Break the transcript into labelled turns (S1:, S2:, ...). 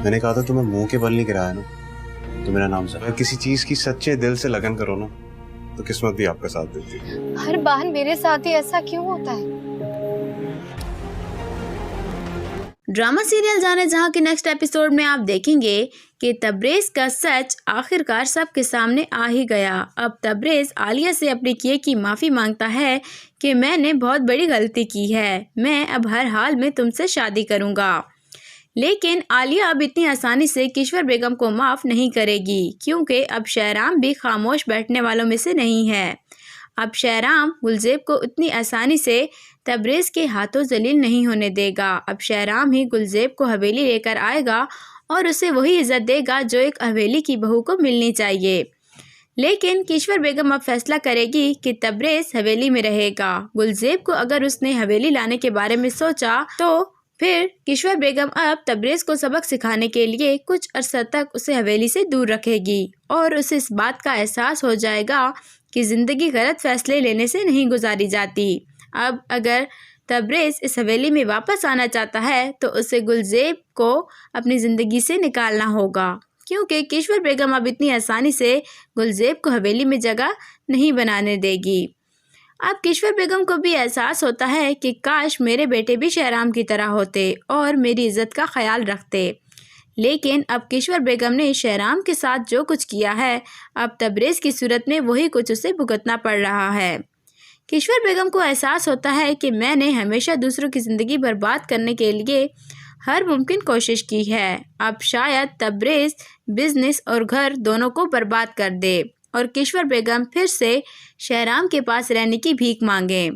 S1: मैंने कहा था तुम्हें मुंह के बल नहीं गिराया ना, तो मेरा नाम अगर किसी चीज की सच्चे दिल से लगन करो ना, तो किस्मत भी आपका साथ देती है।
S2: हर बार मेरे साथ ही ऐसा क्यों होता है?
S3: ड्रामा सीरियल जाने जहां के नेक्स्ट एपिसोड में आप देखेंगे कि तबरेज़ का सच आखिरकार सबके सामने आ ही गया। अब तबरेज़ आलिया से अपने किए की माफ़ी मांगता है कि मैंने बहुत बड़ी गलती की है, मैं अब हर हाल में तुमसे शादी करूंगा। लेकिन आलिया अब इतनी आसानी से किश्वर बेगम को माफ़ नहीं करेगी, क्योंकि अब शहराम भी खामोश बैठने वालों में से नहीं है। अब शहराम गुलज़ेब को इतनी आसानी से तबरेज़ के हाथों जलील नहीं होने देगा। अब शहराम ही गुलज़ेब को हवेली लेकर आएगा और उसे वही इज़्ज़त देगा जो एक हवेली की बहू को मिलनी चाहिए। लेकिन किश्वर बेगम अब फैसला करेगी कि तबरेज़ हवेली में रहेगा। गुलज़ेब को अगर उसने हवेली लाने के बारे में सोचा तो फिर किश्वर बेगम अब तबरेज़ को सबक सिखाने के लिए कुछ अरसा तक उसे हवेली से दूर रखेगी और उसे इस बात का एहसास हो जाएगा कि ज़िंदगी गलत फैसले लेने से नहीं गुजारी जाती। अब अगर तबरेज़ इस हवेली में वापस आना चाहता है तो उसे गुलज़ेब को अपनी ज़िंदगी से निकालना होगा, क्योंकि किश्वर बेगम अब इतनी आसानी से गुलज़ेब को हवेली में जगह नहीं बनाने देगी। अब किश्वर बेगम को भी एहसास होता है कि काश मेरे बेटे भी शहराम की तरह होते और मेरी इज़्ज़त का ख्याल रखते। लेकिन अब किश्वर बेगम ने शहराम के साथ जो कुछ किया है, अब तबरेज़ की सूरत में वही कुछ उसे भुगतना पड़ रहा है। किश्वर बेगम को एहसास होता है कि मैंने हमेशा दूसरों की ज़िंदगी बर्बाद करने के लिए हर मुमकिन कोशिश की है। अब शायद तबरेज़ बिजनेस और घर दोनों को बर्बाद कर दे और किश्वर बेगम फिर से शहराम के पास रहने की भीख मांगे।